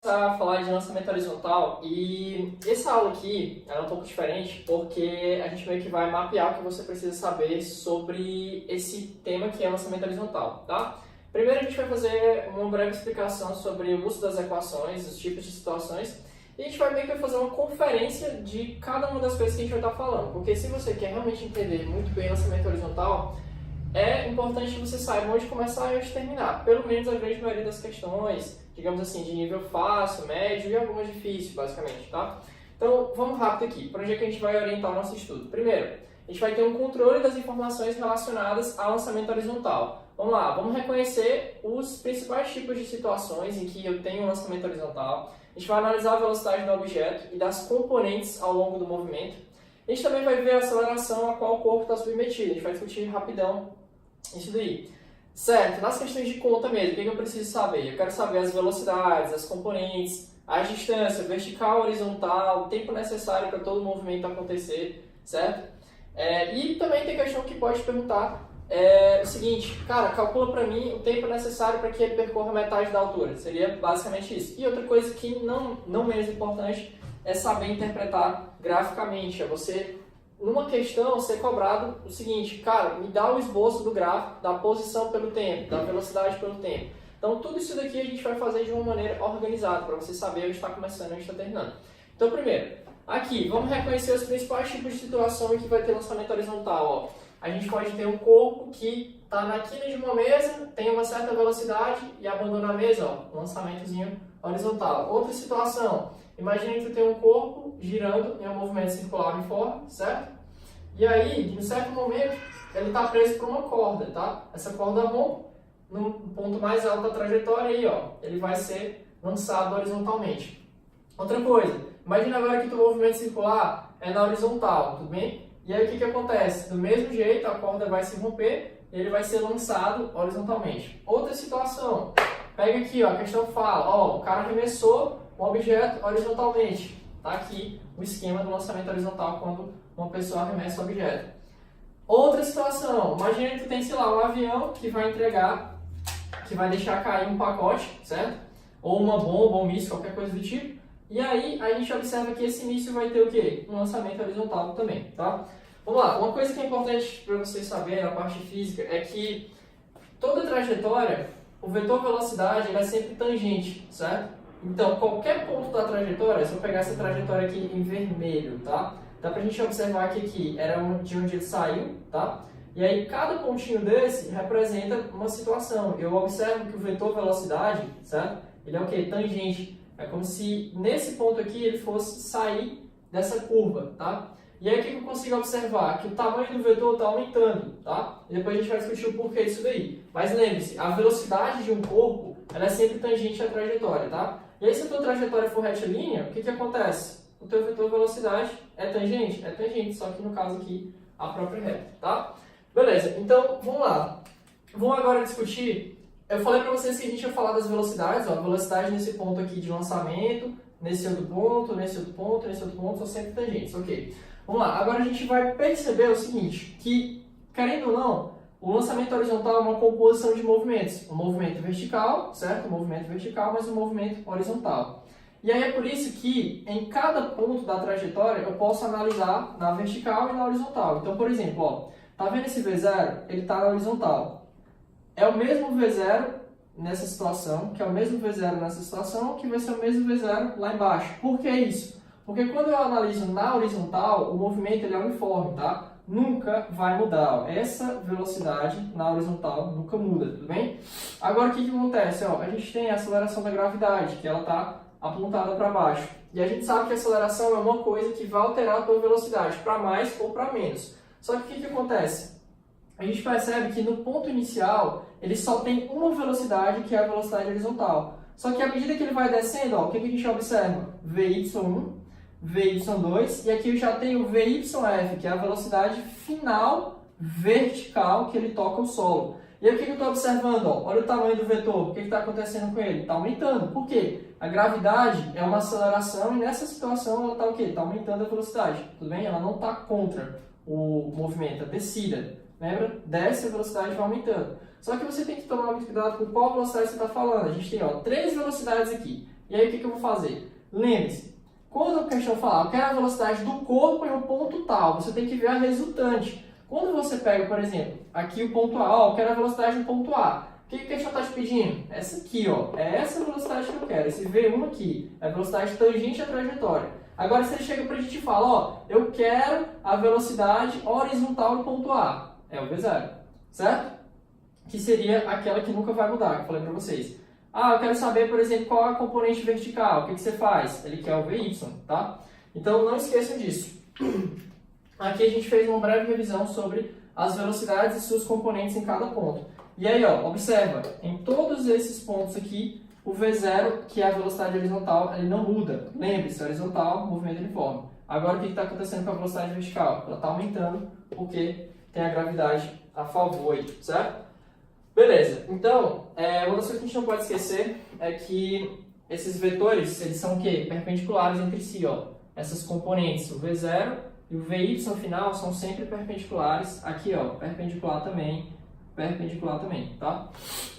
A falar de lançamento horizontal e essa aula aqui é um pouco diferente porque a gente meio que vai mapear o que você precisa saber sobre esse tema que é lançamento horizontal, tá? Primeiro a gente vai fazer uma breve explicação sobre o uso das equações, os tipos de situações e a gente vai meio que fazer uma conferência de cada uma das coisas que a gente vai estar falando, porque se você quer realmente entender muito bem lançamento horizontal, é importante que você saiba onde começar e onde terminar, pelo menos a grande maioria das questões, digamos assim, de nível fácil, médio e algumas difíceis, basicamente, tá? Então, vamos rápido aqui. Para onde é que a gente vai orientar o nosso estudo? Primeiro, a gente vai ter um controle das informações relacionadas ao lançamento horizontal. Vamos lá, vamos reconhecer os principais tipos de situações em que eu tenho um lançamento horizontal. A gente vai analisar a velocidade do objeto e das componentes ao longo do movimento. A gente também vai ver a aceleração a qual o corpo está submetido. A gente vai discutir rapidão isso daí. Certo, nas questões de conta mesmo, o que eu preciso saber? Eu quero saber as velocidades, as componentes, a distância vertical, horizontal, o tempo necessário para todo o movimento acontecer, certo? E também tem questão que pode perguntar o seguinte, cara, calcula para mim o tempo necessário para que ele percorra metade da altura. Seria basicamente isso. E outra coisa que não menos importante é saber interpretar graficamente, é você numa questão ser cobrado o seguinte, cara, me dá o esboço do gráfico, da posição pelo tempo, da velocidade pelo tempo. Então tudo isso daqui a gente vai fazer de uma maneira organizada, para você saber onde está começando e onde está terminando. Então primeiro, aqui, vamos reconhecer os principais tipos de situação em que vai ter lançamento horizontal. Ó. A gente pode ter um corpo que está na quina de uma mesa, tem uma certa velocidade e abandona a mesa, ó, um lançamentozinho horizontal. Outra situação, imagina que tu tem um corpo girando em um movimento circular uniforme, certo? E aí, em um certo momento, ele está preso por uma corda, tá? Essa corda rompe no ponto mais alto da trajetória aí, ó. Ele vai ser lançado horizontalmente. Outra coisa, imagina agora que o movimento circular é na horizontal, tudo bem? E aí o que acontece? Do mesmo jeito, a corda vai se romper e ele vai ser lançado horizontalmente. Outra situação, pega aqui, ó, a questão fala, ó, o cara arremessou um objeto horizontalmente. Tá aqui o esquema do lançamento horizontal quando uma pessoa arremessa o objeto. Outra situação, imagina que tu tem, sei lá, um avião que vai entregar, que vai deixar cair um pacote, certo? Ou uma bomba, ou um míssil, qualquer coisa do tipo. E aí a gente observa que esse míssil vai ter o quê? Um lançamento horizontal também, tá? Vamos lá, uma coisa que é importante para vocês saberem na parte física é que toda trajetória, o vetor velocidade ele é sempre tangente, certo? Então, qualquer ponto da trajetória, se eu pegar essa trajetória aqui em vermelho, tá? Dá pra gente observar que aqui era de onde ele saiu, tá? E aí, cada pontinho desse representa uma situação. Eu observo que o vetor velocidade, certo? Ele é o quê? Tangente. É como se nesse ponto aqui ele fosse sair dessa curva, tá? E aí, o que eu consigo observar? Que o tamanho do vetor está aumentando, tá? E depois a gente vai discutir o porquê disso daí. Mas lembre-se, a velocidade de um corpo, ela é sempre tangente à trajetória, tá? E aí, se a tua trajetória for retilínea, o que acontece? O teu vetor velocidade é tangente? É tangente, só que no caso aqui, a própria reta, tá? Beleza, então, vamos lá. Vamos agora discutir. Eu falei para vocês que a gente ia falar das velocidades, ó, velocidade nesse ponto aqui de lançamento, nesse outro ponto, nesse outro ponto, nesse outro ponto, são sempre tangentes, ok. Vamos lá, agora a gente vai perceber o seguinte, que, querendo ou não, o lançamento horizontal é uma composição de movimentos. Um movimento vertical, certo? Um movimento vertical, mas um movimento horizontal. E aí é por isso que em cada ponto da trajetória eu posso analisar na vertical e na horizontal. Então, por exemplo, ó, tá vendo esse V0? Ele está na horizontal. É o mesmo V0 nessa situação, que é o mesmo V0 nessa situação, que vai ser o mesmo V0 lá embaixo. Por que isso? Porque quando eu analiso na horizontal, o movimento ele é uniforme, tá? Nunca vai mudar. Ó. Essa velocidade na horizontal nunca muda, tudo bem? Agora, o que acontece? Ó, a gente tem a aceleração da gravidade, que ela está apontada para baixo. E a gente sabe que a aceleração é uma coisa que vai alterar a tua velocidade, para mais ou para menos. Só que o que acontece? A gente percebe que no ponto inicial, ele só tem uma velocidade, que é a velocidade horizontal. Só que à medida que ele vai descendo, ó, o que a gente observa? Vy1, Vy2, e aqui eu já tenho Vyf, que é a velocidade final vertical que ele toca o solo. E aí o que eu estou observando? Ó, olha o tamanho do vetor, o que está acontecendo com ele? Está aumentando. Por quê? A gravidade é uma aceleração e nessa situação ela está o quê? Está aumentando a velocidade, tudo bem? Ela não está contra o movimento, a descida. Lembra? Desce, a velocidade vai aumentando. Só que você tem que tomar muito cuidado com qual velocidade você está falando. A gente tem 3 velocidades aqui. E aí o que eu vou fazer? Lembre-se, quando a questão falar, eu quero a velocidade do corpo em um ponto tal, você tem que ver a resultante. Quando você pega, por exemplo, aqui o ponto A, ó, eu quero a velocidade do ponto A. O que a questão está te pedindo? Essa aqui, ó, é essa velocidade que eu quero, esse V1 aqui, é a velocidade tangente à trajetória. Agora, se ele chega para a gente e fala, ó, eu quero a velocidade horizontal do ponto A, é o V0, certo? Que seria aquela que nunca vai mudar, que eu falei para vocês. Ah, eu quero saber, por exemplo, qual é a componente vertical, o que você faz? Ele quer o VY, tá? Então, não esqueçam disso. Aqui a gente fez uma breve revisão sobre as velocidades e suas componentes em cada ponto. E aí, ó, observa, em todos esses pontos aqui, o V0, que é a velocidade horizontal, ele não muda. Lembre-se, horizontal, movimento uniforme. Agora, o que está acontecendo com a velocidade vertical? Ela está aumentando porque tem a gravidade a favor aí, certo? Beleza, então, uma das coisas que a gente não pode esquecer é que esses vetores, eles são o quê? Perpendiculares entre si, ó. Essas componentes, o V0 e o VY final, são sempre perpendiculares. Aqui, ó, perpendicular também, tá?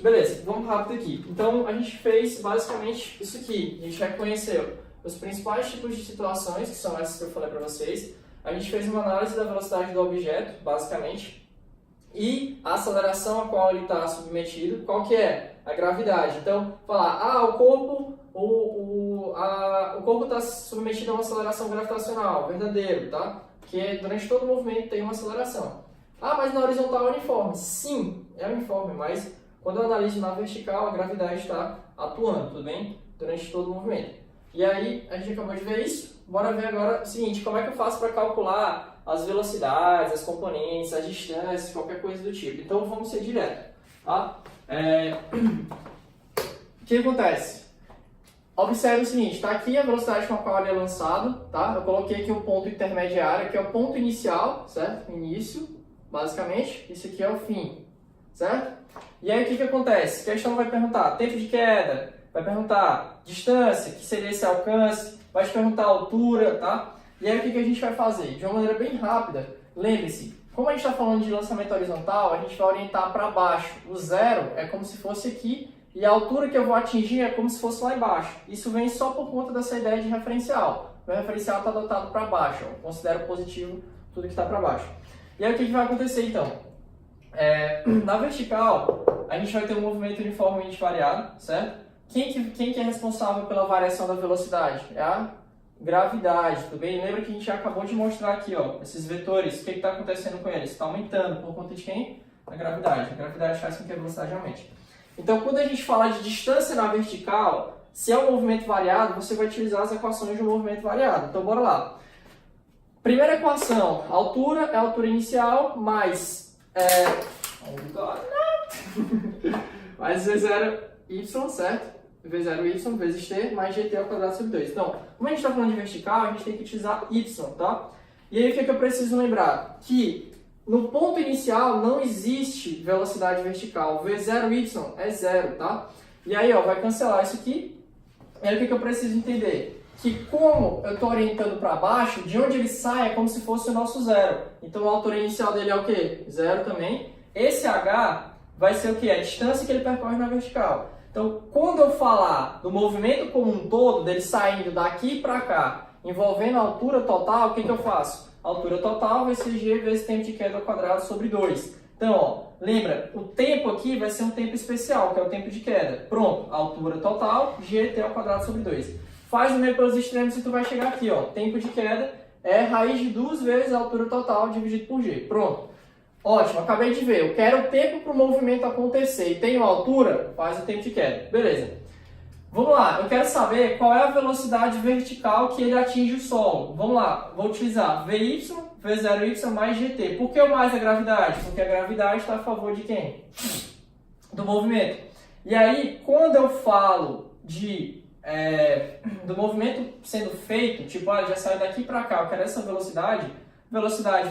Beleza, vamos rápido aqui. Então, a gente fez basicamente isso aqui. A gente já conheceu os principais tipos de situações, que são essas que eu falei para vocês. A gente fez uma análise da velocidade do objeto, basicamente, e a aceleração a qual ele está submetido, qual que é? A gravidade. Então, falar, o corpo está submetido a uma aceleração gravitacional, verdadeiro, tá? Porque durante todo o movimento tem uma aceleração. Mas na horizontal é uniforme. Sim, é uniforme, mas quando eu analiso na vertical, a gravidade está atuando, tudo bem? Durante todo o movimento. E aí, a gente acabou de ver isso. Bora ver agora o seguinte, como é que eu faço para calcular as velocidades, as componentes, as distâncias, qualquer coisa do tipo. Então, vamos ser direto, tá? O que acontece? Observe o seguinte, está aqui a velocidade com a qual ele é lançado, tá? Eu coloquei aqui o ponto intermediário, que é o ponto inicial, certo? Início, basicamente. Isso aqui é o fim, certo? E aí, o que acontece? A questão vai perguntar tempo de queda, vai perguntar distância, que seria esse alcance, vai te perguntar altura, tá? E aí o que a gente vai fazer? De uma maneira bem rápida, lembre-se, como a gente está falando de lançamento horizontal, a gente vai orientar para baixo. O zero é como se fosse aqui e a altura que eu vou atingir é como se fosse lá embaixo. Isso vem só por conta dessa ideia de referencial. O meu referencial está adotado para baixo, eu considero positivo tudo que está para baixo. E aí o que vai acontecer então? Na vertical, a gente vai ter um movimento uniformemente variado, certo? Quem que é responsável pela variação da velocidade? É a gravidade, tudo bem? Lembra que a gente já acabou de mostrar aqui, ó, esses vetores, o que está acontecendo com eles? Está aumentando por conta de quem? Da gravidade. A gravidade faz com que a velocidade aumente. Então, quando a gente fala de distância na vertical, se é um movimento variado, você vai utilizar as equações de um movimento variado. Então, bora lá. Primeira equação, altura é a altura inicial, mais... mais V0y, certo? V0y vezes t mais gt ao quadrado sobre 2. Então, como a gente está falando de vertical, a gente tem que utilizar y, tá? E aí o que eu preciso lembrar? Que no ponto inicial não existe velocidade vertical. V0y é zero, tá? E aí, ó, vai cancelar isso aqui. E aí o que eu preciso entender? Que como eu estou orientando para baixo, de onde ele sai é como se fosse o nosso zero. Então a altura inicial dele é o quê? Zero também. Esse h vai ser o quê? A distância que ele percorre na vertical. Então, quando eu falar do movimento como um todo, dele saindo daqui para cá, envolvendo a altura total, o que eu faço? A altura total vai ser g vezes tempo de queda ao quadrado sobre 2. Então, ó, lembra, o tempo aqui vai ser um tempo especial, que é o tempo de queda. Pronto, a altura total, gt ao quadrado sobre 2. Faz o meio pelos extremos e tu vai chegar aqui, ó. Tempo de queda é raiz de 2 vezes a altura total dividido por g. Pronto. Ótimo, acabei de ver. Eu quero o tempo para o movimento acontecer e tenho a altura, faz o tempo de queda. Beleza. Vamos lá, eu quero saber qual é a velocidade vertical que ele atinge o solo. Vamos lá, vou utilizar Vy, V0y mais gt. Por que o mais a gravidade? Porque a gravidade está a favor de quem? Do movimento. E aí, quando eu falo do movimento sendo feito, tipo, já saiu daqui para cá, eu quero essa velocidade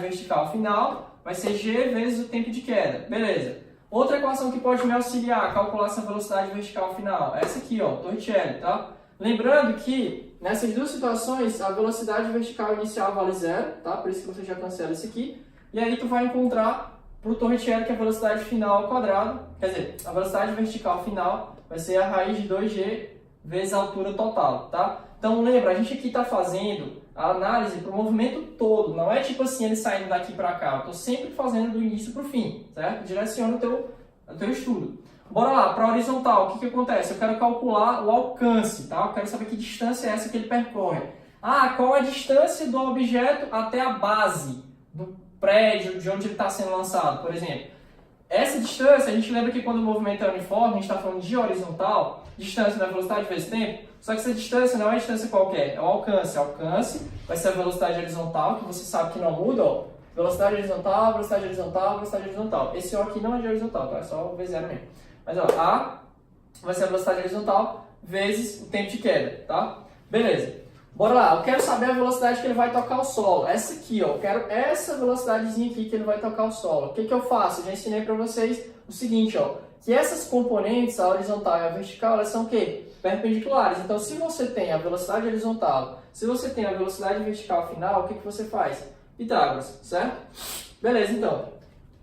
vertical final vai ser g vezes o tempo de queda. Beleza. Outra equação que pode me auxiliar a calcular essa velocidade vertical final, essa aqui, ó, Torricelli, tá? Lembrando que nessas duas situações a velocidade vertical inicial vale zero, tá? Por isso que você já cancela isso aqui. E aí tu vai encontrar para o Torricelli que a velocidade final ao quadrado, quer dizer, a velocidade vertical final vai ser a raiz de 2g vezes a altura total, tá? Então lembra, a gente aqui está fazendo a análise para o movimento todo, não é tipo assim ele saindo daqui para cá, eu estou sempre fazendo do início para o fim, certo? Direciona o teu estudo. Bora lá, para a horizontal, o que acontece? Eu quero calcular o alcance, tá? Eu quero saber que distância é essa que ele percorre. Ah, qual é a distância do objeto até a base do prédio de onde ele está sendo lançado, por exemplo. Essa distância, a gente lembra que quando o movimento é uniforme, a gente está falando de horizontal, distância da velocidade vezes tempo, só que essa distância não é uma distância qualquer, é o alcance. O alcance vai ser a velocidade horizontal, que você sabe que não muda, ó. Velocidade horizontal, velocidade horizontal, velocidade horizontal. Esse O aqui não é de horizontal, tá? É só o V0 mesmo. Mas ó, A vai ser a velocidade horizontal vezes o tempo de queda, tá? Beleza. Bora lá, eu quero saber a velocidade que ele vai tocar o solo. Essa aqui, ó, eu quero essa velocidadezinha aqui que ele vai tocar o solo. O que eu faço? Eu já ensinei para vocês o seguinte, ó, que essas componentes, a horizontal e a vertical, elas são o quê? Perpendiculares. Então, se você tem a velocidade horizontal, se você tem a velocidade vertical final, o que você faz? Pitágoras, certo? Beleza, então.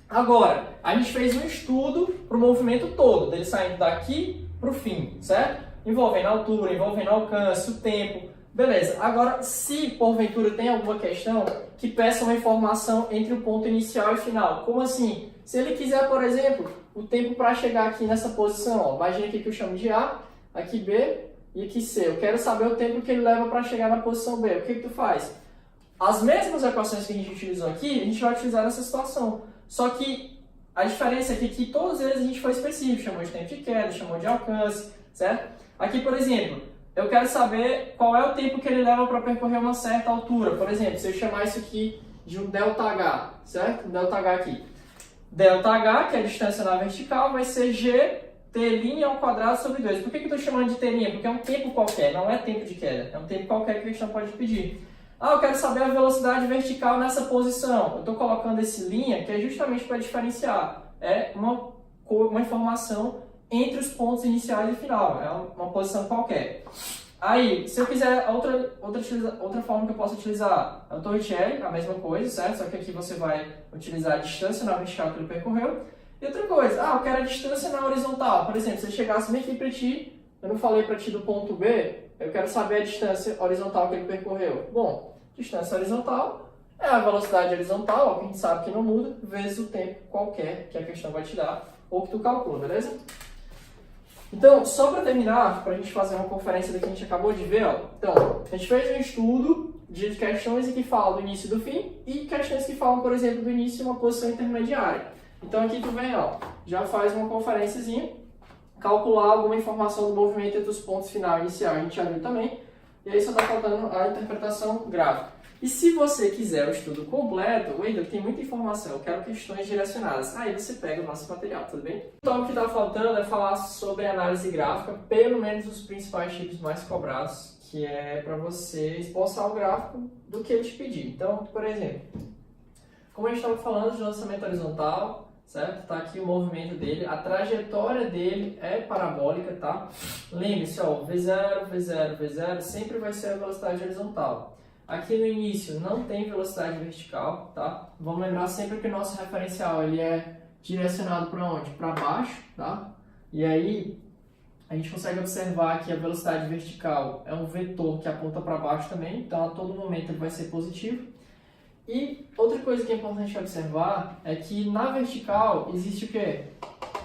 Agora, a gente fez um estudo para o movimento todo, dele saindo daqui para o fim, certo? Envolvendo a altura, envolvendo o alcance, o tempo. Beleza, agora se porventura tem alguma questão que peça uma informação entre o ponto inicial e final, como assim? Se ele quiser, por exemplo, o tempo para chegar aqui nessa posição, ó, imagina aqui que eu chamo de A, aqui B e aqui C, eu quero saber o tempo que ele leva para chegar na posição B, o que tu faz? As mesmas equações que a gente utilizou aqui, a gente vai utilizar nessa situação, só que a diferença é que aqui todos eles a gente foi específico, chamou de tempo de queda, chamou de alcance, certo? Aqui, por exemplo, eu quero saber qual é o tempo que ele leva para percorrer uma certa altura. Por exemplo, se eu chamar isso aqui de um ΔH, certo? Um ΔH aqui. ΔH, que é a distância na vertical, vai ser G T' ao quadrado sobre 2. Por que eu estou chamando de T'? Porque é um tempo qualquer, não é tempo de queda. É um tempo qualquer que a questão pode pedir. Ah, eu quero saber a velocidade vertical nessa posição. Eu estou colocando esse linha, que é justamente para diferenciar. É uma informação entre os pontos iniciais e final, é uma posição qualquer. Aí, se eu quiser outra forma que eu posso utilizar, é o Torricelli, a mesma coisa, certo? Só que aqui você vai utilizar a distância na vertical que ele percorreu. E outra coisa, eu quero a distância na horizontal. Por exemplo, se eu chegasse bem aqui para ti, eu não falei para ti do ponto B, eu quero saber a distância horizontal que ele percorreu. Bom, distância horizontal é a velocidade horizontal, ó, que a gente sabe que não muda, vezes o tempo qualquer que a questão vai te dar, ou que tu calcula, beleza? Então, só para terminar, para a gente fazer uma conferência daqui que a gente acabou de ver, ó. Então, a gente fez um estudo de questões que falam do início e do fim e questões que falam, por exemplo, do início e uma posição intermediária. Então, aqui tu vem, ó, já faz uma conferênciazinha, calcular alguma informação do movimento entre os pontos final e inicial, a gente já viu também, e aí só está faltando a interpretação gráfica. E se você quiser o estudo completo, o Wendel tem muita informação, eu quero questões direcionadas. Aí você pega o nosso material, tudo bem? Então o que está faltando é falar sobre análise gráfica, pelo menos os principais tipos mais cobrados, que é para você esboçar o gráfico do que ele te pedir. Então, por exemplo, como a gente estava falando de lançamento horizontal, certo? Tá aqui o movimento dele, a trajetória dele é parabólica, tá? Lembre-se, ó, V0, V0, V0 sempre vai ser a velocidade horizontal. Aqui no início não tem velocidade vertical, tá? Vamos lembrar sempre que o nosso referencial ele é direcionado para onde? Para baixo, tá? E aí a gente consegue observar que a velocidade vertical é um vetor que aponta para baixo também, então a todo momento ele vai ser positivo. E outra coisa que é importante observar é que na vertical existe o quê?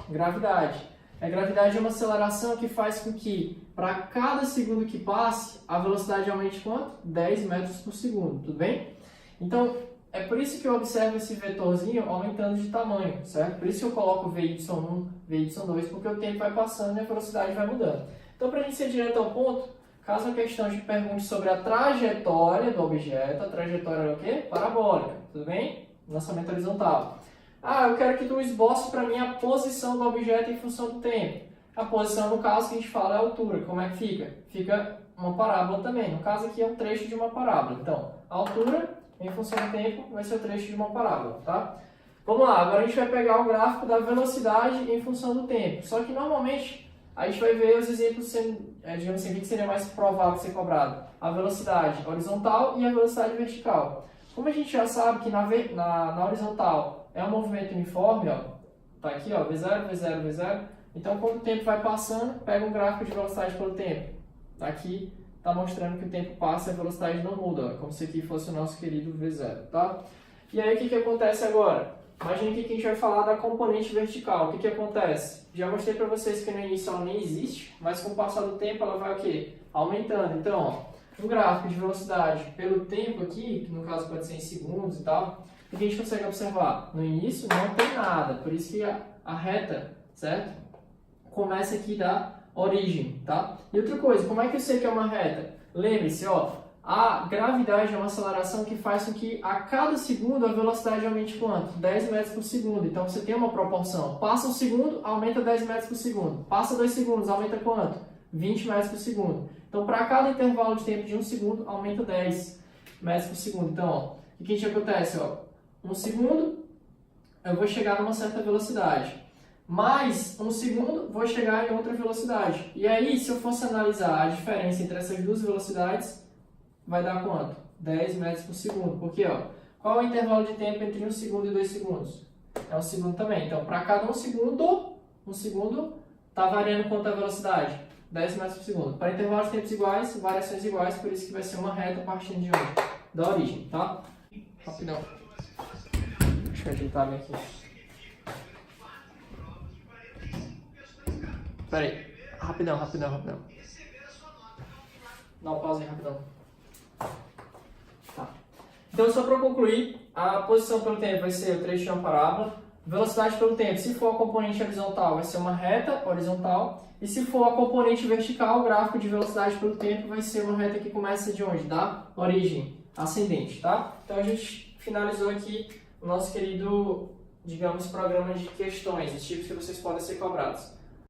Gravidade. A gravidade é uma aceleração que faz com que, para cada segundo que passe, a velocidade aumente quanto? 10 metros por segundo, tudo bem? Então, é por isso que eu observo esse vetorzinho aumentando de tamanho, certo? Por isso que eu coloco VY1, VY2, porque o tempo vai passando e a velocidade vai mudando. Então, para a gente ser direto ao ponto, caso a questão te pergunte sobre a trajetória do objeto, a trajetória é o quê? Parabólica, tudo bem? Lançamento horizontal. Eu quero que tu esboce para mim a posição do objeto em função do tempo. A posição, no caso, que a gente fala é a altura. Como é que fica? Fica uma parábola também. No caso aqui é um trecho de uma parábola. Então, a altura em função do tempo vai ser o trecho de uma parábola, tá? Vamos lá, agora a gente vai pegar o gráfico da velocidade em função do tempo. Só que normalmente a gente vai ver os exemplos, digamos assim, o que seria mais provável ser cobrado. A velocidade horizontal e a velocidade vertical. Como a gente já sabe que na horizontal é um movimento uniforme, ó, tá aqui, ó, V0, V0, V0. Então, quando o tempo vai passando, pega um gráfico de velocidade pelo tempo. Aqui está mostrando que o tempo passa e a velocidade não muda, ó, como se aqui fosse o nosso querido V0, tá? E aí o que acontece agora? Imagina que a gente vai falar da componente vertical. O que acontece? Já mostrei para vocês que no início ela nem existe, mas com o passar do tempo ela vai o quê? Aumentando. Então, ó, um gráfico de velocidade pelo tempo aqui, que no caso pode ser em segundos e tal, o que a gente consegue observar? No início não tem nada, por isso que a reta, certo? Começa aqui da origem, tá? E outra coisa, como é que eu sei que é uma reta? Lembre-se, ó, a gravidade é uma aceleração que faz com que a cada segundo a velocidade aumente quanto? 10 metros por segundo. Então você tem uma proporção. Passa um segundo, aumenta 10 metros por segundo. Passa 2 segundos, aumenta quanto? 20 metros por segundo. Então para cada intervalo de tempo de 1 segundo, aumenta 10 metros por segundo. Então, ó, o que acontece? Ó, 1 segundo, eu vou chegar numa certa velocidade. Mais 1 segundo, vou chegar em outra velocidade. E aí, se eu fosse analisar a diferença entre essas duas velocidades, vai dar quanto? 10 metros por segundo. Porque, ó, qual é o intervalo de tempo entre 1 segundo e 2 segundos? É 1 segundo também. Então, para cada 1 segundo está variando quanto a velocidade? 10 metros por segundo. Para intervalos de tempos iguais, variações iguais, por isso que vai ser uma reta partindo de onde? Da origem, tá? Rapidão. Deixa eu ajeitar bem aqui. Pera aí. Rapidão. Dá uma pausa aí, rapidão. Tá. Então, só para concluir, a posição pelo tempo vai ser o trecho de uma parábola. Velocidade pelo tempo, se for a componente horizontal, vai ser uma reta horizontal. E se for a componente vertical, o gráfico de velocidade pelo tempo vai ser uma reta que começa de onde? Da origem ascendente, tá? Então, a gente finalizou aqui o nosso querido, digamos, programa de questões, os tipos que vocês podem ser cobrados.